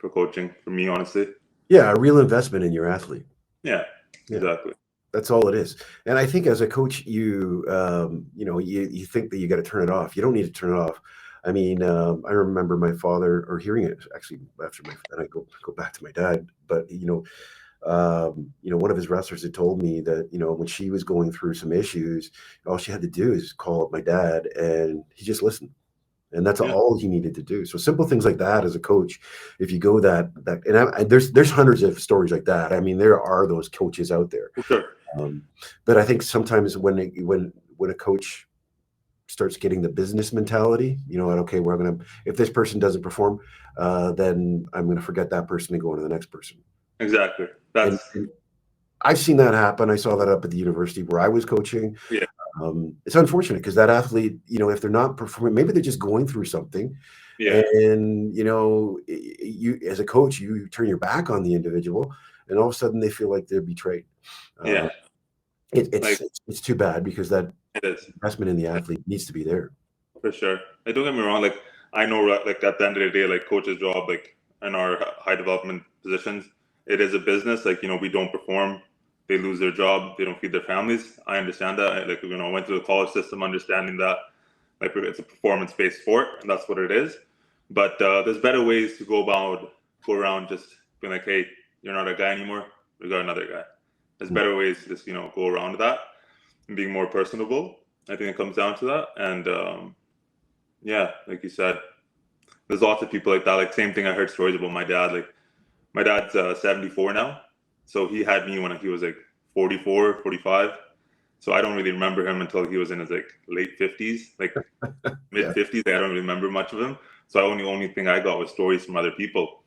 for coaching for me, honestly. Yeah, a real investment in your athlete. Yeah, Yeah. exactly. That's all it is. And I think as a coach, you think that you got to turn it off. You don't need to turn it off. I mean, I remember my father, or hearing it actually after and I go back to my dad, but one of his wrestlers had told me that, when she was going through some issues, all she had to do is call up my dad, and he just listened. And that's all he needed to do. So simple things like that as a coach, if you go there's hundreds of stories like that. I mean, there are those coaches out there. For sure. But I think sometimes when a coach starts getting the business mentality, okay, if this person doesn't perform, then I'm going to forget that person and go on to the next person. Exactly. And I've seen that happen. I saw that up at the university where I was coaching. Yeah. It's unfortunate because that athlete, if they're not performing, maybe they're just going through something. Yeah. And, you as a coach, you turn your back on the individual, and all of a sudden they feel like they're betrayed. Yeah. It's too bad, because that investment in the athlete needs to be there. For sure. Like, don't get me wrong. Like, I know, like, at the end of the day, like, coach's job, like, in our high development positions, it is a business. Like, we don't perform, they lose their job, they don't feed their families. I understand that. I went through the college system understanding that, like, it's a performance-based sport, and that's what it is. But there's better ways to go around just being like, hey, you're not a guy anymore, we got another guy. There's better ways to just, go around that and being more personable. I think it comes down to that. And yeah, like you said, there's lots of people like that. Like, same thing, I heard stories about my dad. Like, my dad's 74 now. So he had me when he was like 44, 45. So I don't really remember him until he was in his like late 50s, like mid 50s. Like, I don't really remember much of him. So only thing I got was stories from other people.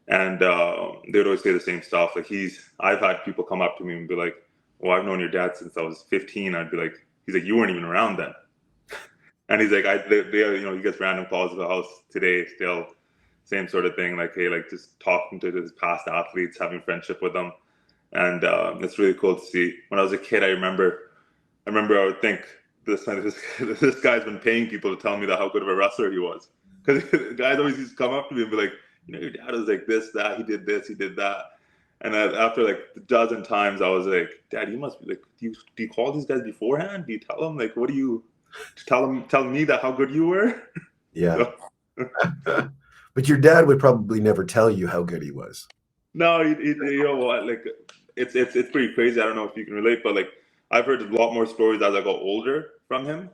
And they would always say the same stuff. Like, I've had people come up to me and be like, well, I've known your dad since I was 15. I'd be like, he's like, you weren't even around then. And he's like, he gets random calls to the house today still, same sort of thing. Like, hey, like, just talking to his past athletes, having friendship with them. And it's really cool to see. When I was a kid, I remember I would think, this guy's been paying people to tell me how good of a wrestler he was. Because guys always used to come up to me and be like, your dad was like this, that, he did this, he did that. And after like a dozen times, I was like, Dad, you must be like, do you call these guys beforehand? Do you tell them, like, what do you tell me that how good you were? Yeah. But your dad would probably never tell you how good he was. No, like, it's pretty crazy. I don't know if you can relate, but like, I've heard a lot more stories as I got older from him,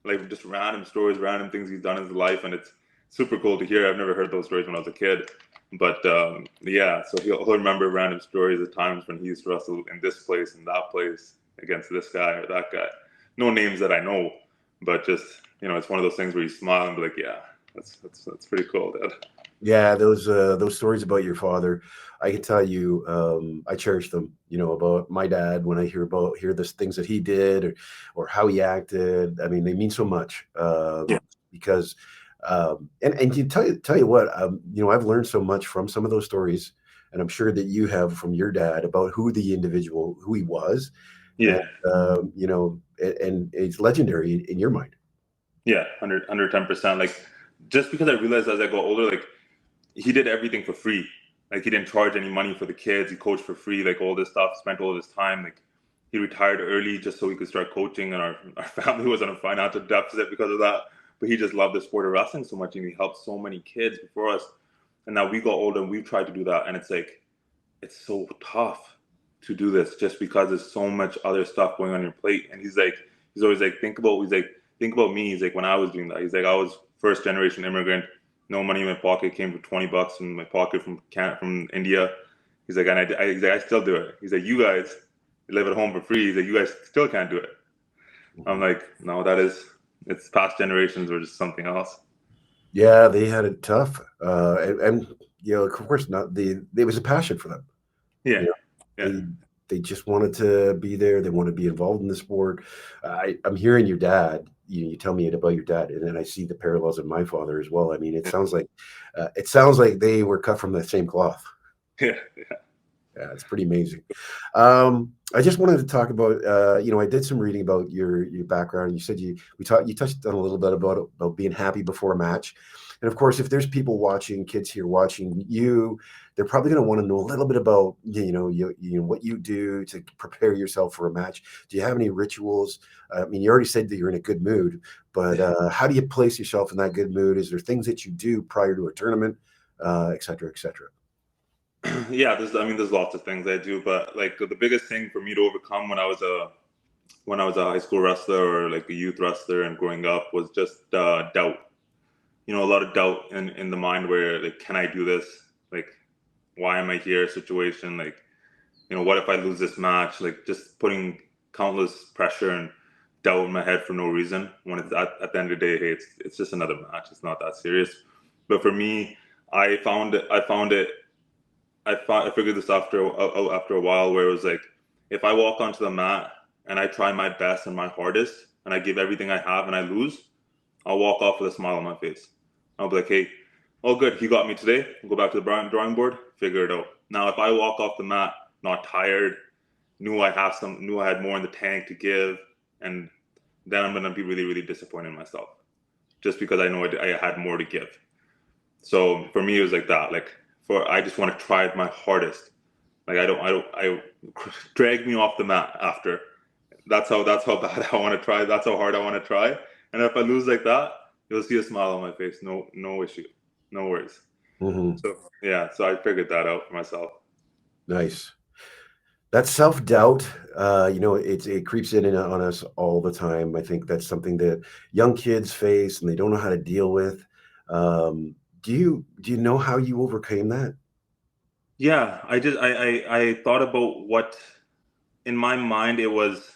like just random stories, random things he's done in his life, and it's super cool to hear. I've never heard those stories when I was a kid, but yeah, so he'll remember random stories at times when he used to wrestle in this place and that place against this guy or that guy. No names that I know, but just, it's one of those things where you smile and be like, yeah, that's pretty cool, Dad. Yeah, those stories about your father, I can tell you, I cherish them. About my dad, when I hear the things that he did, or how he acted. I mean, they mean so much. Because and you tell you what, I've learned so much from some of those stories, and I'm sure that you have from your dad, about who he was. Yeah. And, and it's legendary in your mind. Yeah, 110%. Like, just because I realized as I got older, like, he did everything for free. Like, he didn't charge any money for the kids. He coached for free, like, all this stuff, spent all this time. Like, he retired early just so he could start coaching, and our family was in a financial deficit because of that. But he just loved the sport of wrestling so much, and he helped so many kids before us. And now we got older and we've tried to do that. And it's like, it's so tough to do this just because there's so much other stuff going on your plate. And he's always like, think about me. He's like, when I was doing that, he's like, I was first generation immigrant, no money in my pocket, came with $20 in my pocket from India. He's like, and I still do it. He's like, you guys live at home for free. He's like, you guys still can't do it. I'm like, no, it's past generations or just something else. Yeah, they had it tough. And of course not. There was a passion for them. Yeah. They just wanted to be there. They wanted to be involved in the sport. I'm hearing your dad. You tell me about your dad, and then I see the parallels in my father as well. I mean, it sounds like they were cut from the same cloth. Yeah. It's pretty amazing. I just wanted to talk about. I did some reading about your background. You said you touched on a little bit about being happy before a match. And of course, if there's people watching, kids here watching you, they're probably going to want to know a little bit about, what you do to prepare yourself for a match. Do you have any rituals? I mean, you already said that you're in a good mood, but how do you place yourself in that good mood? Is there things that you do prior to a tournament, et cetera, et cetera? Yeah, there's lots of things I do, but like the biggest thing for me to overcome when I was a high school wrestler or like a youth wrestler and growing up was just doubt. A lot of doubt in the mind where like, can I do this? Like, why am I here? Situation like, what if I lose this match? Like just putting countless pressure and doubt in my head for no reason. When it's at the end of the day, hey, it's just another match. It's not that serious. But for me, I figured this after a while where it was like, if I walk onto the mat and I try my best and my hardest and I give everything I have and I lose, I'll walk off with a smile on my face. I'll be like, hey, all good. He got me today. I'll go back to the drawing board, figure it out. Now, if I walk off the mat not tired, knew I had more in the tank to give, and then I'm gonna be really, really disappointed in myself, just because I know I had more to give. So for me, it was like that. Like I just want to try my hardest. Like I drag me off the mat after. That's how bad I want to try. That's how hard I want to try. And if I lose like that, you'll see a smile on my face. No issue, no worries. Mm-hmm. So yeah, so I figured that out for myself. Nice. That self-doubt, it creeps in and on us all the time. I think that's something that young kids face and they don't know how to deal with. Do you know how you overcame that? Yeah, I thought about what in my mind it was.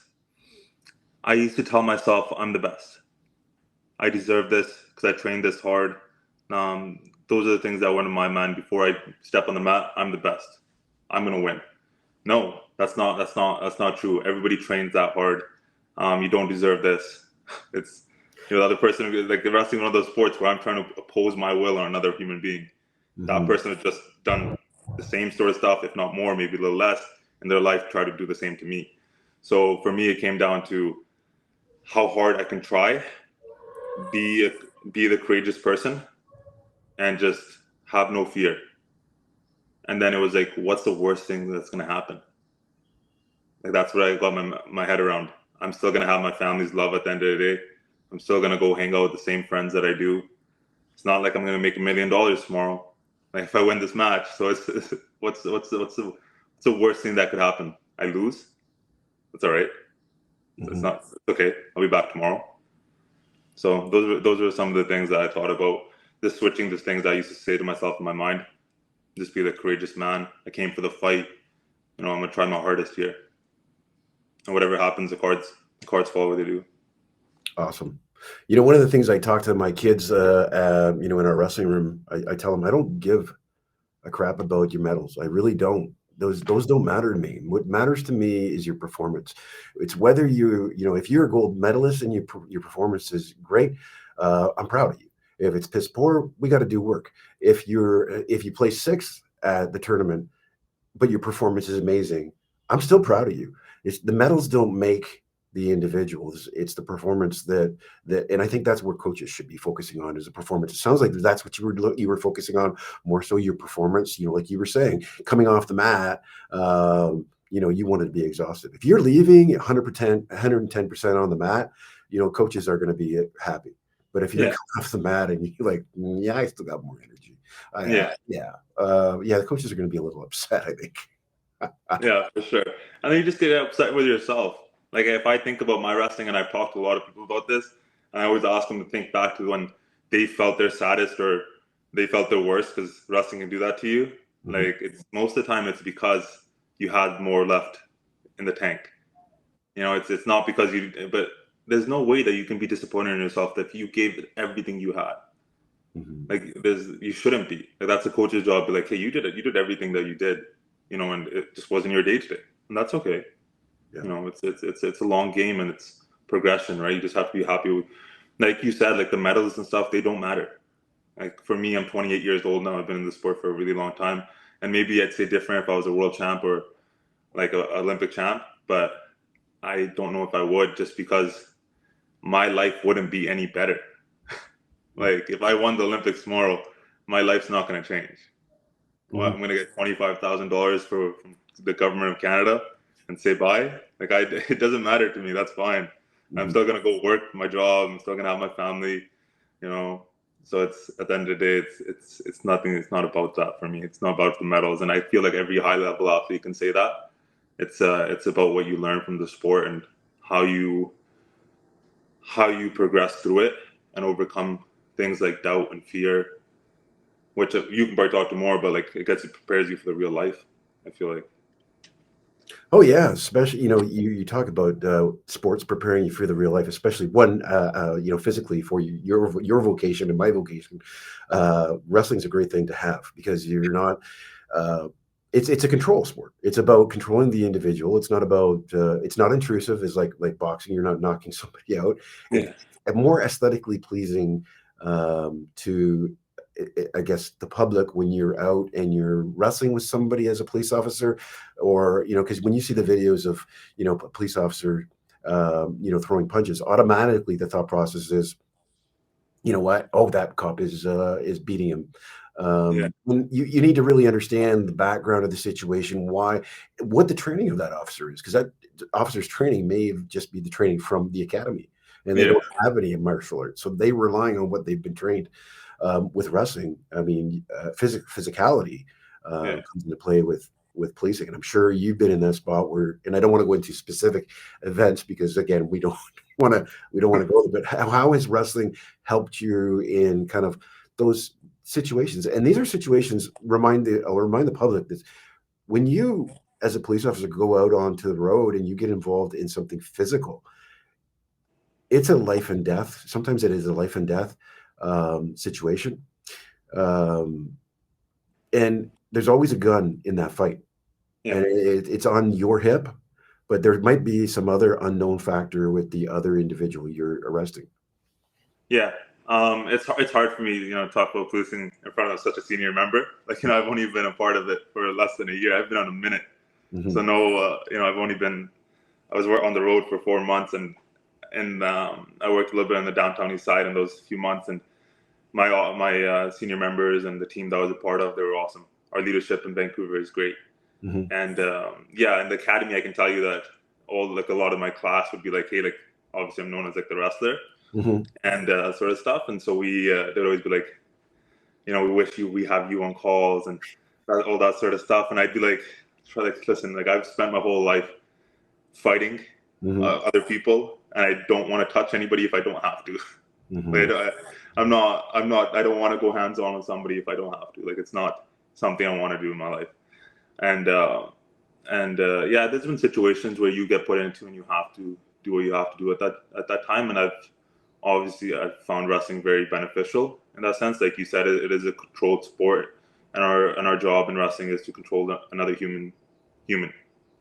I used to tell myself I'm the best. I deserve this because I trained this hard. Those are the things that went in my mind before I step on the mat. I'm the best. I'm gonna win. No, that's not true. Everybody trains that hard. You don't deserve this. It's the other person, like the wrestling, one of those sports where I'm trying to oppose my will on another human being. That person has just done the same sort of stuff, if not more, maybe a little less in their life, try to do the same to me. So for me, it came down to how hard I can try, be the courageous person, and just have no fear. And then it was like, what's the worst thing that's gonna happen? Like that's what I got my head around. I'm still gonna have my family's love at the end of the day. I'm still gonna go hang out with the same friends that I do. It's not like I'm gonna make $1 million tomorrow. Like if I win this match, so it's what's the worst thing that could happen? I lose. It's all right. It's not. It's okay. I'll be back tomorrow. So those are some of the things that I thought about. Just switching the things I used to say to myself in my mind. Just be the courageous man. I came for the fight. I'm gonna try my hardest here. And whatever happens, the cards fall where they do. Awesome. One of the things I talk to my kids, in our wrestling room, I tell them I don't give a crap about your medals. I really don't. Those don't matter to me. What matters to me is your performance. It's whether if you're a gold medalist and your performance is great, I'm proud of you. If it's piss poor, we got to do work. If you place sixth at the tournament, but your performance is amazing, I'm still proud of you. It's the medals don't make the individuals. It's the performance that, and I think that's what coaches should be focusing on, is the performance. It sounds like that's what you were focusing on, more so your performance. Like you were saying, coming off the mat, you wanted to be exhausted. If you're leaving 100%, 110% on the mat, coaches are going to be happy. But if you're coming off the mat and you're like, yeah, I still got more energy. The coaches are going to be a little upset, I think. Yeah, for sure. And then you just get upset with yourself. Like if I think about my wrestling, and I've talked to a lot of people about this, and I always ask them to think back to when they felt their saddest or they felt their worst, because wrestling can do that to you. Mm-hmm. Like it's most of the time it's because you had more left in the tank. It's not because but there's no way that you can be disappointed in yourself that you gave everything you had. Mm-hmm. Like you shouldn't be. Like that's a coach's job. Be like, hey, you did everything that you did, and it just wasn't your day today, and that's okay. Yeah. It's a long game and it's progression, right? You just have to be happy with, like you said, like the medals and stuff, they don't matter. Like for me, I'm 28 years old now. I've been in the sport for a really long time, and maybe I'd say different if I was a world champ or like an Olympic champ, but I don't know if I would, just because my life wouldn't be any better. Like if I won the Olympics tomorrow, my life's not going to change. Well, Mhm. I'm going to get $25,000 from the government of Canada and say bye. Like it doesn't matter to me. That's fine. I'm Mhm. still going to go work my job. I'm still going to have my family, you know. So it's at the end of the day, it's nothing. It's not about that for me. It's not about the medals. And I feel like every high level athlete can say that. It's about what you learn from the sport and how you how you progress through it and overcome things like doubt and fear, which you can probably talk to more, but like it prepares you for the real life. I feel like. Oh yeah, especially you talk about sports preparing you for the real life, especially one physically for you, your vocation and my vocation. Wrestling's a great thing to have because you're not. Uh, it's a control sport. It's about controlling the individual. It's not about it's not intrusive. It's like boxing. You're not knocking somebody out. It's Yeah, more aesthetically pleasing to I guess the public when you're out and you're wrestling with somebody as a police officer, or because when you see the videos of a police officer, throwing punches, automatically the thought process is, you know what? Oh, that cop is beating him. yeah, When you need to really understand the background of the situation, why, what the training of that officer is, because that officer's training may just be the training from the academy, and they yeah, don't have any martial arts, so they relying on what they've been trained. With wrestling, I mean, physicality yeah, comes into play with policing, and I'm sure you've been in that spot where, and I don't want to go into specific events because again, want to we don't want to go there, but how has wrestling helped you in kind of those situations? And these are situations, I'll remind the public that when you as a police officer go out onto the road and you get involved in something physical, it's a life and death. Sometimes it is a life and death situation. Um, and there's always a gun in that fight, yeah, and it's on your hip, but there might be some other unknown factor with the other individual you're arresting. yeah. It's hard for me, to talk about policing in front of such a senior member. Like, I've only been a part of it for less than a year. I've been on a minute, so Mhm. no, I was on the road for 4 months, and I worked a little bit on the downtown east side in those few months, and my senior members and the team that I was a part of, they were awesome. Our leadership in Vancouver is great. Mhm. And yeah, in the academy, I can tell you that a lot of my class would be like, hey, like obviously I'm known as like the wrestler Mhm. and sort of stuff. And so they'd always be like, we wish we have you on calls and all that sort of stuff. And I'd be like, try like, listen, like I've spent my whole life fighting Mhm. other people, and I don't want to touch anybody if I don't have to. Like Mhm. I don't want to go hands on with somebody if I don't have to. Like it's not something I want to do in my life. And yeah, there's been situations where you get put into and you have to do what you have to do at that time. And I've found wrestling very beneficial in that sense. Like you said, it is a controlled sport, and our job in wrestling is to control another human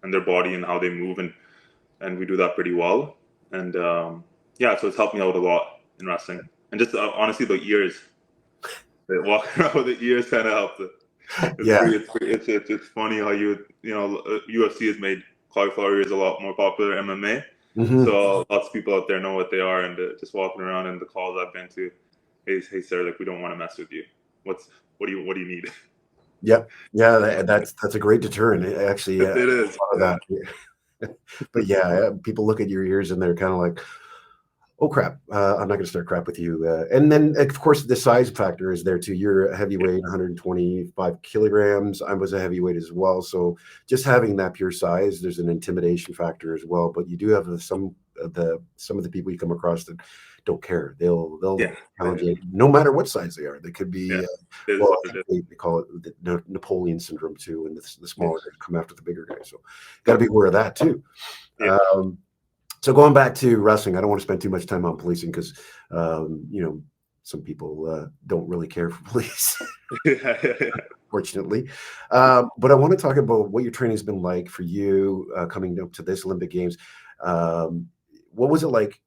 and their body and how they move, and we do that pretty well. And yeah, so it's helped me out a lot in wrestling. And just honestly, the ears, walking around with the ears kind of helped. Yeah. It's funny how UFC has made cauliflower ears a lot more popular than MMA. Mhm. So lots of people out there know what they are, and just walking around in the calls I've been to, hey sir, like we don't want to mess with you. What do you need? Yep. Yeah, You know, that's a great deterrent. Actually, it is, thought of yeah, that. But yeah, people look at your ears and they're kind of like, "Oh crap, I'm not going to start crap with you." And then, of course, the size factor is there too. You're a heavyweight, 125 kilograms. I was a heavyweight as well, so just having that pure size, there's an intimidation factor as well. But you do have some of the people you come across that don't care. They'll yeah, challenge you no matter what size they are. They could yeah. be It is well, what I it think is. they call it the Napoleon syndrome too, and the Yeah, smaller guys come after the bigger guys. So got to be aware of that too. yeah, Um, so going back to wrestling, I don't want to spend too much time on policing because some people don't really care for police, yeah, yeah. fortunately. But I want to talk about what your training has been like for you coming up to this Olympic Games. Um, what was it like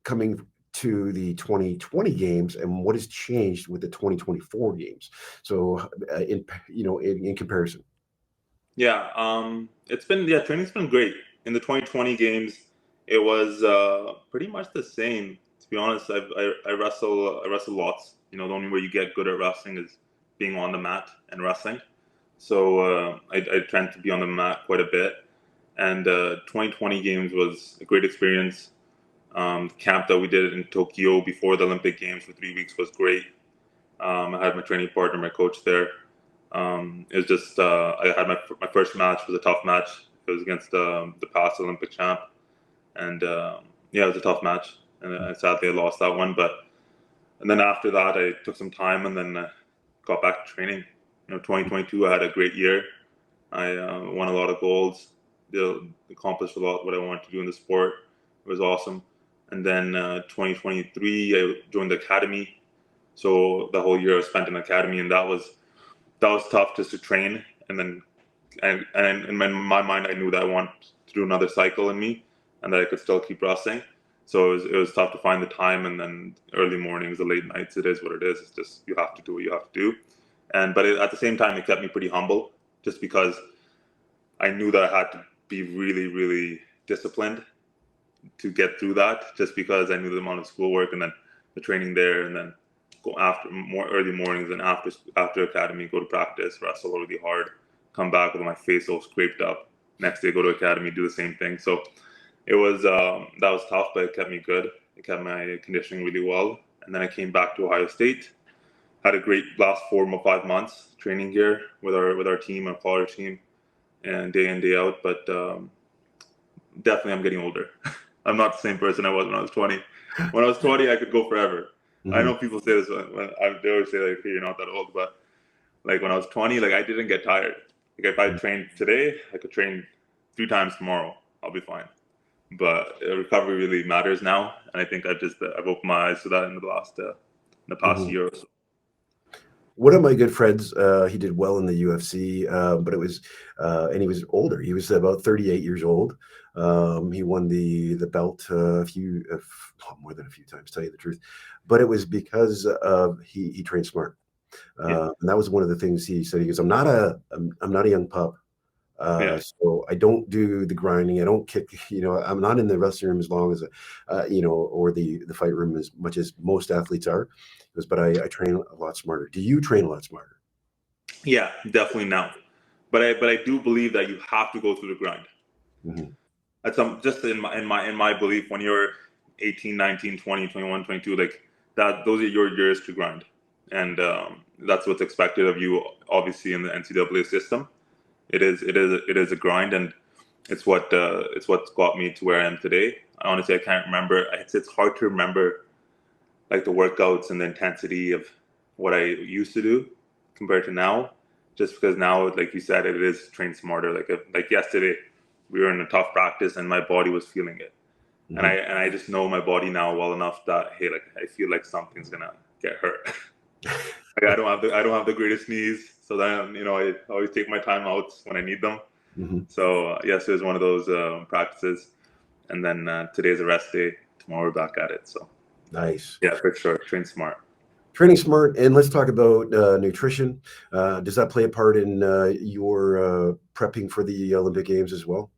coming to the 2020 games, and what has changed with the 2024 games? So, in comparison. Yeah, training's been great. In the 2020 games, it was pretty much the same To be honest, I wrestle lots. You know, the only way you get good at wrestling is being on the mat and wrestling. So I tend to be on the mat quite a bit. And 2020 games was a great experience. The camp that we did in Tokyo before the Olympic Games for 3 weeks was great. I had my training partner, my coach there. It was just I had my first match was a tough match. It was against the past Olympic champ, and yeah, it was a tough match, and sadly I lost that one. And then after that, I took some time and then got back to training. You know, 2022, I had a great year. I won a lot of golds, accomplished a lot what I wanted to do in the sport. It was awesome. And then 2023, I joined the academy. So the whole year I spent in the academy, and that was tough just to train. And then and in my mind, I knew that I wanted to do another cycle in me, and that I could still keep wrestling. So it was tough to find the time, and then early mornings, the late nights. It is what it is. It's just you have to do what you have to do. But at the same time, it kept me pretty humble, just because I knew that I had to be really, really disciplined to get through that. Just because I knew the amount of schoolwork and then the training there, and then go after more early mornings and after academy, go to practice, wrestle really hard, come back with my face all scraped up. Next day, go to academy, do the same thing. So it was that was tough, but it kept me good. It kept my conditioning really well. And then I came back to Ohio State. Had a great last 4 or 5 months training here with our team, our college team, and day in day out. But definitely, I'm getting older. I'm not the same person I was when I was 20. When I was 20, I could go forever. I know people say this when they always say like, hey, you're not that old, but like when I was 20, like I didn't get tired. Like if I trained today, I could train 3 times tomorrow. I'll be fine. But recovery really matters now, and I think I've opened my eyes to that in the past year or so. One of my good friends, he did well in the UFC, but it was, and he was older. He was about 38 years old. He won the belt more than a few times, to tell you the truth. But it was because he trained smart, and that was one of the things he said. He goes, I'm not a young pup. So I don't do the grinding. I don't kick, I'm not in the wrestling room as long as, or the fight room as much as most athletes are. But I train a lot smarter. Do you train a lot smarter? Yeah, definitely now. But I do believe that you have to go through the grind. Just in my belief, when you're 18, 19, 20, 21, 22, like that, those are your years to grind. And that's what's expected of you, obviously, in the NCAA system. It is a grind, and it's what's got me to where I am today. Honestly, I can't remember. It's hard to remember like the workouts and the intensity of what I used to do compared to now. Just because now, like you said, it is train smarter. Like yesterday, we were in a tough practice, and my body was feeling it, and I just know my body now well enough that hey, like I feel like something's gonna get hurt. Like I don't have the greatest knees. So then, I always take my time out when I need them. So yes, it was one of those practices. And then today's a rest day. Tomorrow we're back at it. So nice. Yeah, for sure. Train smart. Training smart. And let's talk about nutrition. Does that play a part in your prepping for the Olympic Games as well?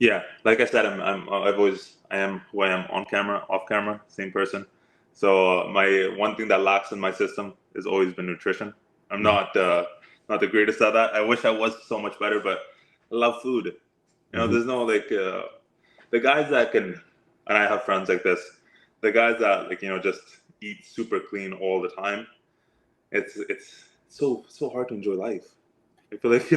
Yeah, like I said, I am who I am on camera, off camera, same person. So my one thing that lacks in my system has always been nutrition. I'm not the greatest at that. I wish I was so much better, but I love food. There's no like the guys that can, and I have friends like this. The guys that just eat super clean all the time. It's so hard to enjoy life. I feel like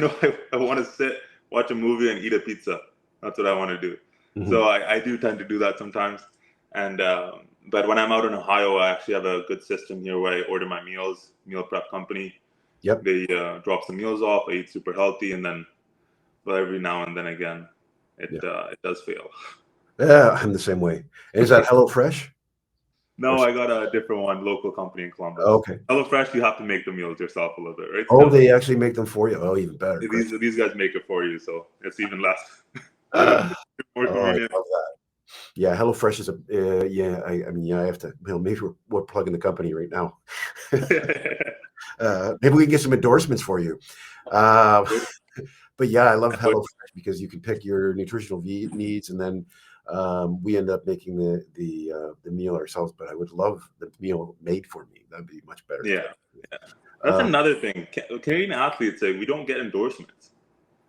I want to sit, watch a movie, and eat a pizza. That's what I want to do. So I do tend to do that sometimes. And but when I'm out in Ohio, I actually have a good system here where I order my meals, meal prep company. Yep. They drop some meals off. I eat super healthy, and then, but every now and then again, it does fail. Yeah, I'm the same way. And is that HelloFresh? No, I got a different one, local company in Columbus. Okay. HelloFresh, you have to make the meals yourself a little bit, right? Oh, they actually make them for you. Oh, even better. These guys make it for you, so it's even less. More convenient. I love that. Yeah, HelloFresh is I have to. Well, maybe we're plugging the company right now. Maybe we can get some endorsements for you. But yeah, I love HelloFresh because you can pick your nutritional needs, and then We end up making the meal ourselves, but I would love the meal made for me. That'd be much better. Yeah, yeah. That's Um, another thing. Canadian athletes, like, we don't get endorsements.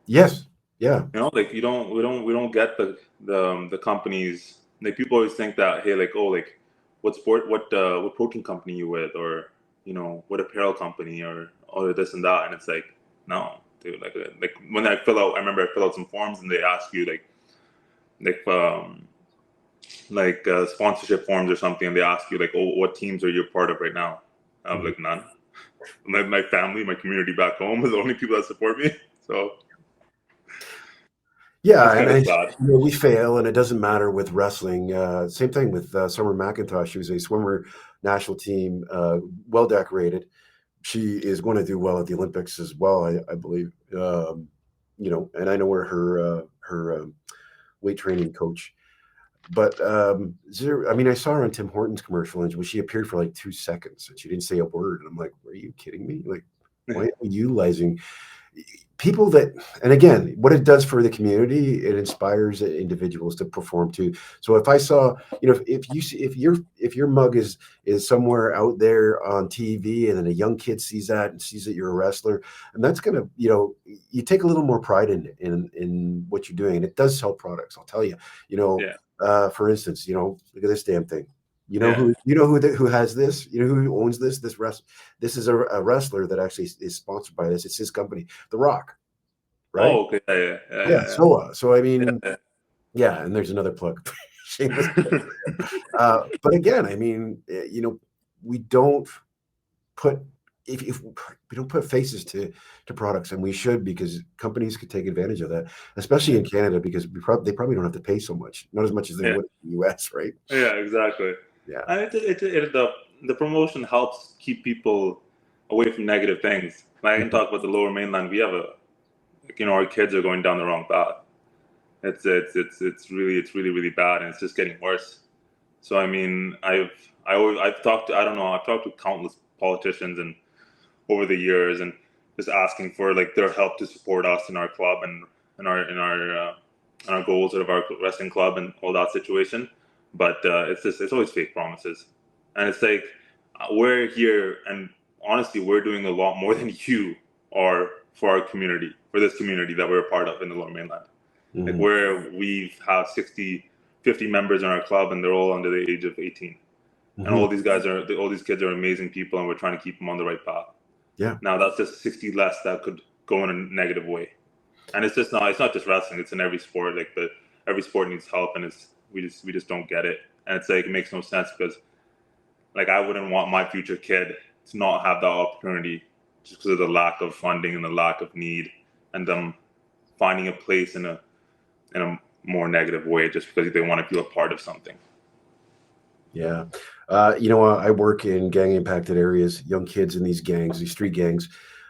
yes, yeah, Like, we don't get the companies. Like, people always think that, hey, like, oh, like, what protein company you with, or what apparel company, or this and that, and it's like, no, dude. Like when I remember I fill out some forms and they ask you like sponsorship forms or something, and they ask you like, oh, what teams are you a part of right now? I'm mhm. like, none. My family, my community back home is the only people that support me. So Yeah, that's and kind of sad. we fail, and it doesn't matter with wrestling. Same thing with Summer McIntosh. She was a swimmer, national team, well decorated. She is going to do well at the Olympics as well, I believe. And I know her weight training coach. But I mean, I saw her on Tim Hortons commercial, and she appeared for like 2 seconds, and she didn't say a word. And I'm like, "Are you kidding me? Like, why are you utilizing people that?" And again, what it does for the community, it inspires individuals to perform too. So if I saw, if you see, if your mug is somewhere out there on TV, and then a young kid sees that and sees that you're a wrestler, and that's gonna, you take a little more pride in what you're doing, and it does sell products. I'll tell you, you know. Yeah, For instance, look at this damn thing. yeah. Who has this? You know who owns this? This is a wrestler that actually is sponsored by this. It's his company, The Rock, right? Oh, okay. Yeah, Yeah. yeah, So I yeah, mean, yeah. yeah. And there's another plug. Shameless. Yeah. But again, I mean, we don't put if we don't put faces to products, and we should, because companies could take advantage of that, especially in Canada, because they probably don't have to pay so much, not as much as they Yeah, would in the US, right? yeah, exactly. Yeah. And the promotion helps keep people away from negative things. Like, I can Mhm. talk about the Lower Mainland. We have our kids are going down the wrong path. It's really really bad, and it's just getting worse. So I mean, I've talked to, I don't know, I've talked to countless politicians and over the years, and just asking for like their help to support us in our club, and in our goals of our wrestling club and all that situation. But it's always fake promises, and it's like, we're here, and honestly, we're doing a lot more than you are for our community, for this community that we're a part of in the Lower Mainland. Like, Mhm. where we have 60, 50 members in our club, and they're all under the age of 18. And Mhm. all these kids are amazing people, and we're trying to keep them on the right path. Yeah. Now that's just 60 less that could go in a negative way. And it's not just wrestling, it's in every sport. Like, every sport needs help, and we just don't get it. And it's like, it makes no sense, because like, I wouldn't want my future kid to not have that opportunity just because of the lack of funding and the lack of need, and them finding a place in a more negative way just because they want to feel a part of something. Yeah. I work in gang impacted areas, young kids in these gangs, these street gangs.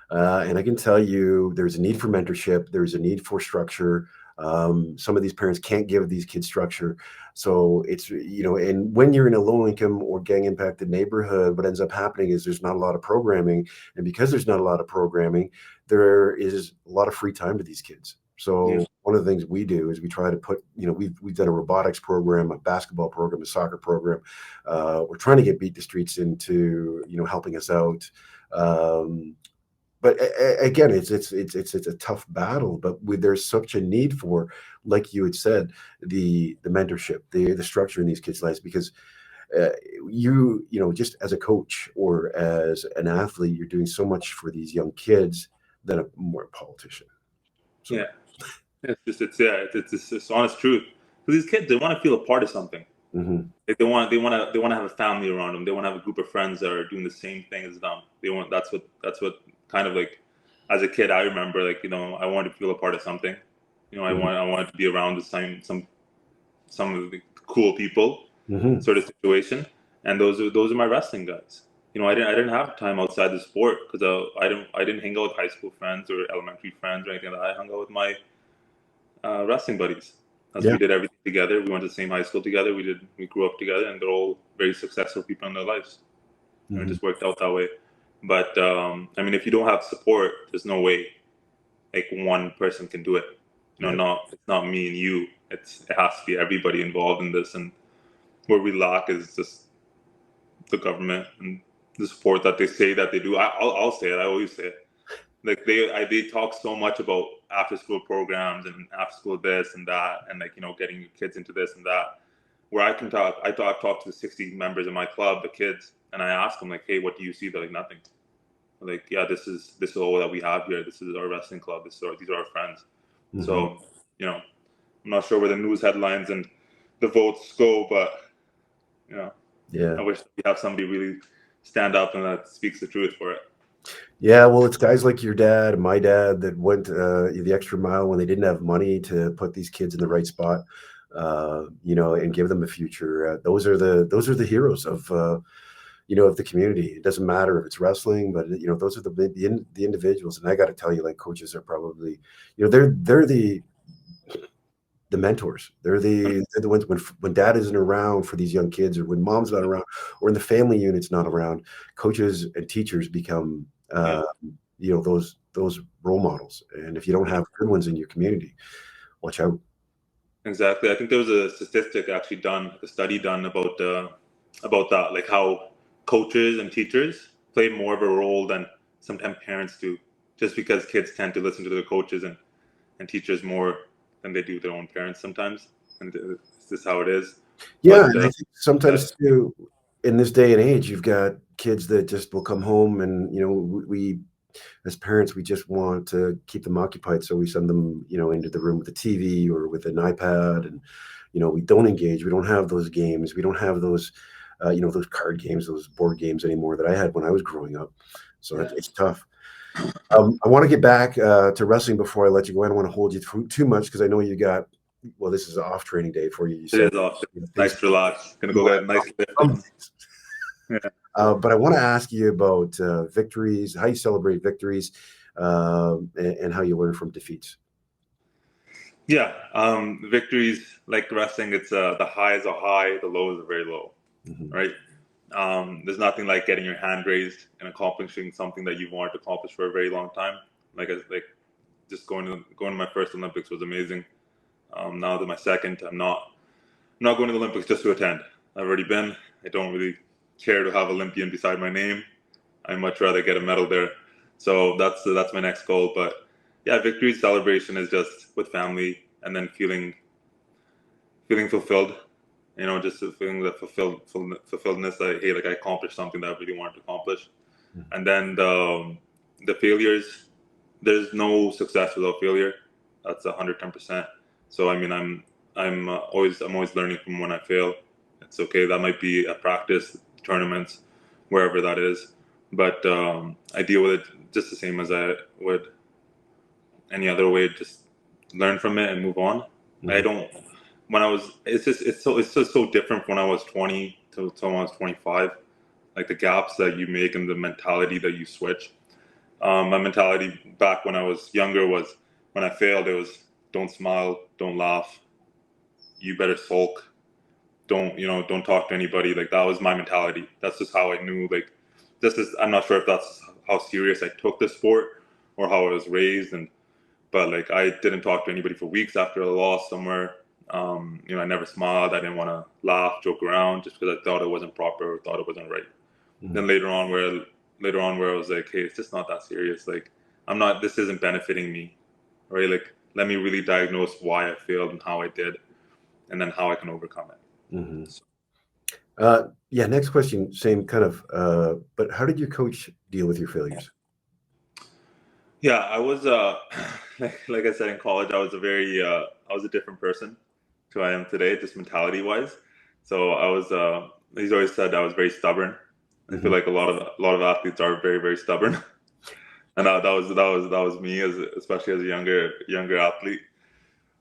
And I can tell you there's a need for mentorship, there's a need for structure. Some of these parents can't give these kids structure. So it's, and when you're in a low income or gang impacted neighborhood, what ends up happening is there's not a lot of programming. And because there's not a lot of programming, there is a lot of free time to these kids. Yeah. So one of the things we do is we try to put, we've done a robotics program, a basketball program, a soccer program. We're trying to get Beat the Streets into, helping us out. But again, it's a tough battle. But there's such a need for, like you had said, the mentorship, the structure in these kids' lives, because uh, just as a coach or as an athlete, you're doing so much for these young kids than a more politician. So. Yeah. It's honest truth. Because these kids, they want to feel a part of something. Mhm. Like, they want to have a family around them. They want to have a group of friends that are doing the same thing as them. That's what kind of like, as a kid, I remember, like, I wanted to feel a part of something. Mhm. I wanted to be around the same some of the cool people, Mhm. sort of situation. And those are my wrestling guys. I didn't have time outside the sport, because I didn't hang out with high school friends or elementary friends or anything like that. I hung out with my wrestling buddies. As Yeah. we did everything together. We went to the same high school together. We grew up together, and they're all very successful people in their lives. And it Mhm. just worked out that way. But I mean, if you don't have support, there's no way like one person can do it. Yeah. Not it's not me and you. it has to be everybody involved in this. And where we lack is just the government and the support that they say that they do. I'll say it. I always say it. Like they talk so much about after school programs and after school this and that, and like, you know, getting your kids into this and that. Where I talk to the 60 members of my club, the kids, and I ask them like, hey, what do you see? They're like, nothing. Like, yeah, this is all that we have here. This is our wrestling club. These are our friends. Mm-hmm. So, you know, I'm not sure where the news headlines and the votes go, but you know, yeah, I wish we have somebody really stand up and that speaks the truth for it. Yeah, well, it's guys like your dad and my dad that went the extra mile when they didn't have money to put these kids in the right spot, you know, and give them a future. Those are the heroes of you know, of the community. It doesn't matter if it's wrestling, but you know, those are the individuals. And I got to tell you, like, coaches are probably, you know, they're the mentors. They're the ones when dad isn't around for these young kids, or when mom's not around, or when the family unit's not around, coaches and teachers become you know, those role models. And if you don't have good ones in your community, watch out. Exactly. I think there was a statistic actually done, a study done about that, like how coaches and teachers play more of a role than sometimes parents do, just because kids tend to listen to their coaches and teachers more than they do their own parents sometimes. And it's just how it is. Yeah, and I think sometimes too, in this day and age, you've got kids that just will come home and, you know, we as parents, we just want to keep them occupied. So we send them, you know, into the room with a TV or with an iPad, and, you know, we don't engage. We don't have those games. We don't have those, you know, those card games, those board games anymore that I had when I was growing up. So it's tough. I want to get back to wrestling before I let you go. I don't want to hold you too much because I know you got, well, this is an off training day for you. You said it is off. Nice, relax. Gonna go get a nice lift. But I want to ask you about victories, how you celebrate victories, and how you learn from defeats. Yeah, victories, like wrestling, it's the highs are high, the lows are very low, right? There's nothing like getting your hand raised and accomplishing something that you've wanted to accomplish for a very long time. Like just going to my first Olympics was amazing. Now that my second, I'm not going to the Olympics just to attend. I've already been. I don't really care to have Olympian beside my name. I'd much rather get a medal there. So that's my next goal. But yeah, victory celebration is just with family, and then feeling fulfilled. You know, just feeling that fulfilledness. Like I accomplished something that I really wanted to accomplish. And then the failures. There's no success without failure. That's 110%. So I mean, I'm always learning from when I fail. It's okay. That might be a practice, tournaments, wherever that is. But I deal with it just the same as I would any other way. Just learn from it and move on. I don't. When I was, it's just so different from when I was 20 to when I was 25. Like the gaps that you make and the mentality that you switch. My mentality back when I was younger was, when I failed, it was don't smile, don't laugh, you better sulk, don't talk to anybody. Like that was my mentality. That's just how I knew. Like I'm not sure if that's how serious I took the sport or how I was raised. But like I didn't talk to anybody for weeks after a loss somewhere. You know, I never smiled. I didn't want to laugh, joke around, just because I thought it wasn't proper or thought it wasn't right. Then later on where I was like, hey, it's just not that serious. Like this isn't benefiting me, right? Like let me really diagnose why I failed and how I did, and then how I can overcome it. Yeah, next question, same kind of, but how did your coach deal with your failures? Yeah, I was like I said, in college, I was a different person to who I am today, just mentality wise. So I was he's always said I was very stubborn. I feel like a lot of athletes are very, very stubborn. And that was me, especially as a younger athlete.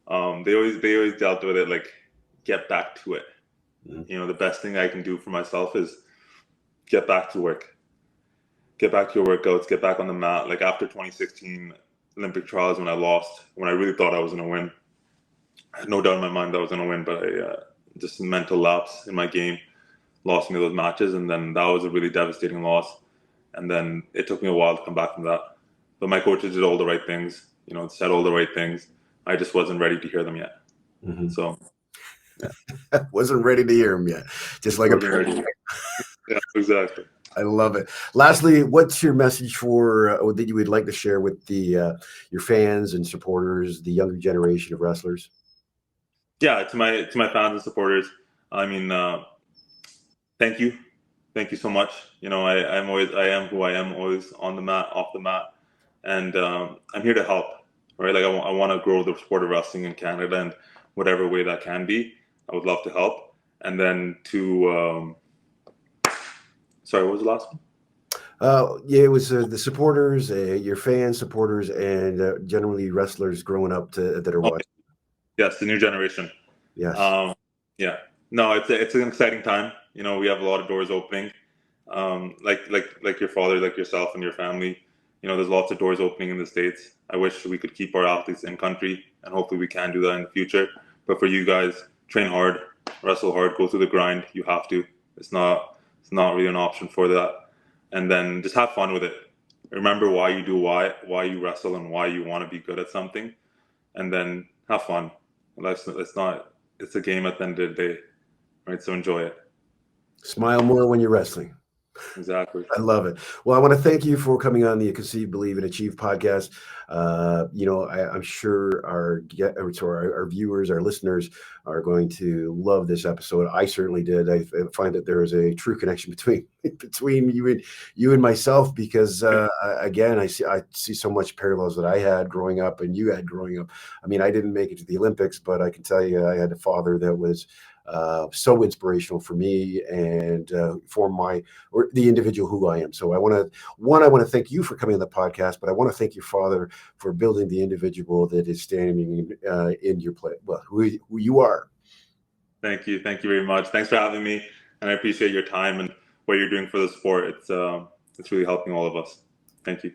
They always dealt with it like, get back to it. You know, the best thing I can do for myself is get back to work, get back to your workouts, get back on the mat. Like after 2016 Olympic trials, when I really thought I was going to win, I had no doubt in my mind that I was going to win, but I just mental lapse in my game, lost me those matches, and then that was a really devastating loss. And then it took me a while to come back from that. But my coaches did all the right things, you know, said all the right things. I just wasn't ready to hear them yet. Mhm. So Wasn't ready to hear him yet. Just like a wasn't parent. ready. Yeah, exactly. I love it. Lastly, what's your message for that you would like to share with the your fans and supporters, the younger generation of wrestlers? Yeah, to my fans and supporters, I mean, thank you, thank you so much. You know, I am who I am, always on the mat, off the mat, and I'm here to help. Right, like I want to grow the sport of wrestling in Canada, and whatever way that can be, I would love to help. And then to sorry, what was the last one? Yeah, it was the supporters, your fans, supporters, and generally wrestlers growing up that are Oh, watching. yes, the new generation. Yes. Um, yeah, no, it's an exciting time. You know, we have a lot of doors opening. Like your father, like yourself and your family. You know, there's lots of doors opening in the States. I wish we could keep our athletes in country, and hopefully we can do that in the future. But for you guys, train hard, wrestle hard, go through the grind. You have to. It's not really an option for that. And then just have fun with it. Remember why you do why you wrestle and why you want to be good at something, and then have fun. Let's not. It's a game at the end of the day, right? So enjoy it. Smile more when you're wrestling. Exactly. I love it. Well, I want to thank you for coming on the Conceive, Believe, and Achieve podcast. I'm sure our viewers, our listeners are going to love this episode. I certainly did. I find that there is a true connection between you and myself because again, I see so much parallels that I had growing up and you had growing up. I mean, I didn't make it to the Olympics, but I can tell you, I had a father that was so inspirational for me and for the individual who I am. So I want to thank you for coming on the podcast, but I want to thank your father for building the individual that is standing in your place. Well, who you are. Thank you very much. Thanks for having me, and I appreciate your time and what you're doing for the sport. It's really helping all of us. Thank you.